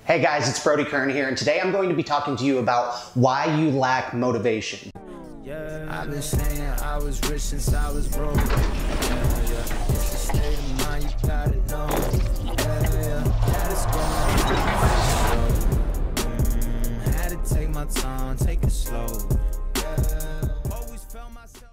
Hey guys, it's Brodie Kern here, and today I'm going to be talking to you about why you lack motivation. Yeah, I've been saying I was rich since I was broke. It's a state of mind, you gotta know. That is going. Had to take my time, take it slow. Always felt myself.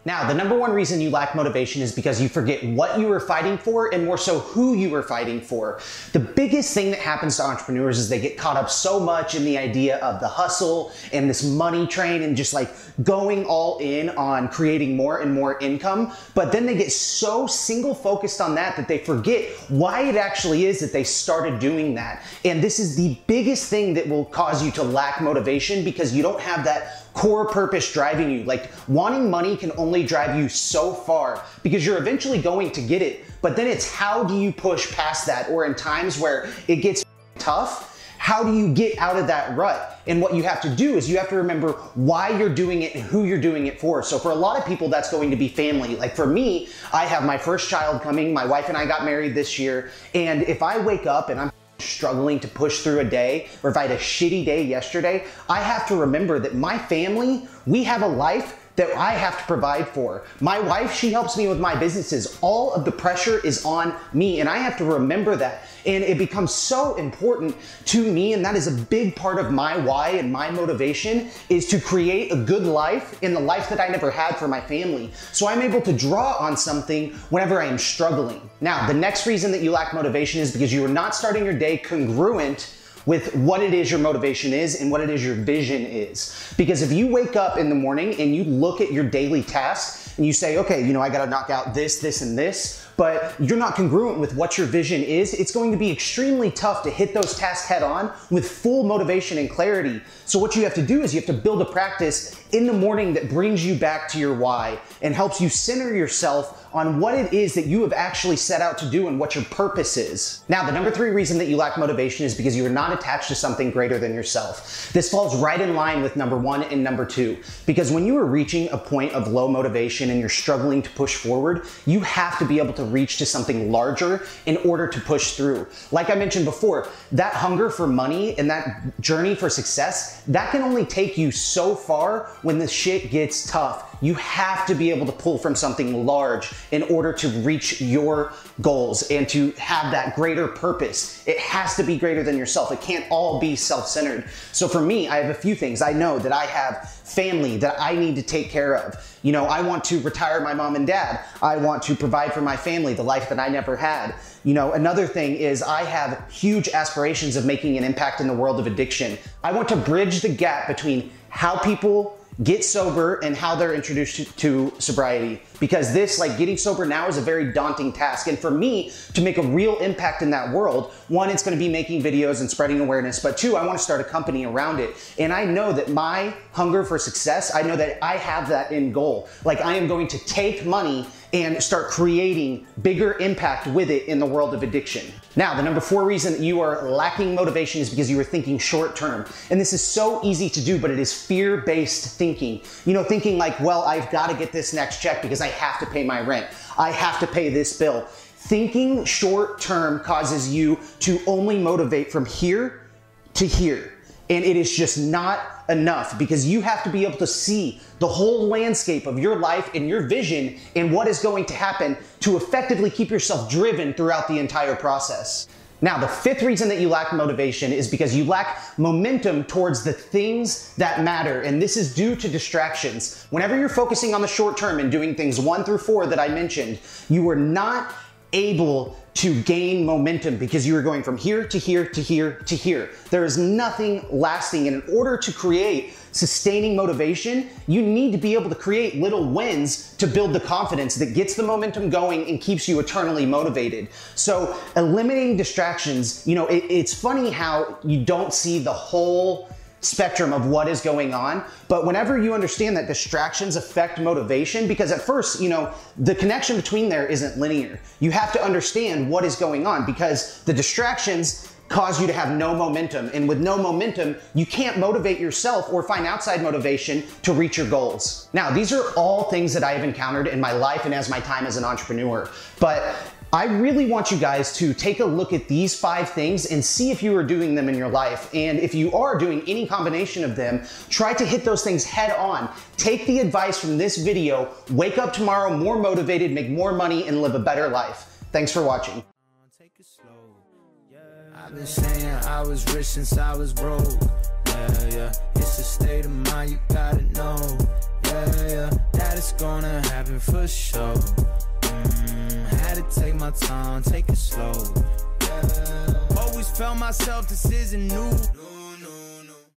Now, the number one reason you lack motivation is because you forget what you were fighting for and more so who you were fighting for. The biggest thing that happens to entrepreneurs is they get caught up so much in the idea of the hustle and this money train and just like going all in on creating more and more income. But then they get so single focused on that they forget why it actually is that they started doing that. And this is the biggest thing that will cause you to lack motivation because you don't have that core purpose driving you. Like wanting money can only drive you so far because you're eventually going to get it. But then it's how do you push past that, or in times where it gets tough, how do you get out of that rut? And what you have to do is you have to remember why you're doing it and who you're doing it for. So for a lot of people, that's going to be family. Like for me, I have my first child coming. My wife and I got married this year. And if I wake up and I'm struggling to push through a day, or if I had a shitty day yesterday, I have to remember that my family, we have a life that I have to provide for. My wife, she helps me with my businesses. All of the pressure is on me, and I have to remember that. And it becomes so important to me, and that is a big part of my why and my motivation is to create a good life in the life that I never had for my family. So I'm able to draw on something whenever I am struggling. Now, the next reason that you lack motivation is because you are not starting your day congruent with what it is your motivation is and what it is your vision is. Because if you wake up in the morning and you look at your daily tasks and you say, okay, I gotta knock out this, this, and this, but you're not congruent with what your vision is, it's going to be extremely tough to hit those tasks head on with full motivation and clarity. So what you have to do is you have to build a practice in the morning that brings you back to your why and helps you center yourself on what it is that you have actually set out to do and what your purpose is. Now, the number three reason that you lack motivation is because you are not attached to something greater than yourself. This falls right in line with number one and number two, because when you are reaching a point of low motivation and you're struggling to push forward, you have to be able to reach to something larger in order to push through. Like I mentioned before, that hunger for money and that journey for success, that can only take you so far when the shit gets tough. You have to be able to pull from something large in order to reach your goals and to have that greater purpose. It has to be greater than yourself. It can't all be self-centered. So for me, I have a few things. I know that I have family that I need to take care of. I want to retire my mom and dad. I want to provide for my family the life that I never had. Another thing is I have huge aspirations of making an impact in the world of addiction. I want to bridge the gap between how people get sober and how they're introduced to sobriety, because this, like getting sober now, is a very daunting task. And for me to make a real impact in that world, one, it's going to be making videos and spreading awareness, but two, I want to start a company around it. And I know that my hunger for success, I know that I have that end goal. Like I am going to take money and start creating bigger impact with it in the world of addiction. Now, the number four reason that you are lacking motivation is because you are thinking short term. And this is so easy to do, but it is fear-based thinking. Thinking like, well, I've got to get this next check because I have to pay my rent. I have to pay this bill. Thinking short term causes you to only motivate from here to here. And it is just not enough, because you have to be able to see the whole landscape of your life and your vision and what is going to happen to effectively keep yourself driven throughout the entire process. Now, the fifth reason that you lack motivation is because you lack momentum towards the things that matter. And this is due to distractions. Whenever you're focusing on the short term and doing things 1 through 4 that I mentioned, you are not able to gain momentum because you are going from here to here to here to here. There is nothing lasting. And in order to create sustaining motivation, you need to be able to create little wins to build the confidence that gets the momentum going and keeps you eternally motivated. So eliminating distractions, it's funny how you don't see the whole spectrum of what is going on. But whenever you understand that distractions affect motivation, because at first, the connection between there isn't linear. You have to understand what is going on, because the distractions cause you to have no momentum. And with no momentum, you can't motivate yourself or find outside motivation to reach your goals. Now, these are all things that I have encountered in my life and as my time as an entrepreneur. But I really want you guys to take a look at these 5 things and see if you are doing them in your life. And if you are doing any combination of them, try to hit those things head on. Take the advice from this video, wake up tomorrow more motivated, make more money, and live a better life. Thanks for watching. Take it slow. Yeah, I've been saying I was rich since I was broke. Yeah, it's a state of mind, you gotta know. Yeah, that it's gonna happen for sure. Had to take my time, take it slow. Yeah. Always felt myself, this isn't new.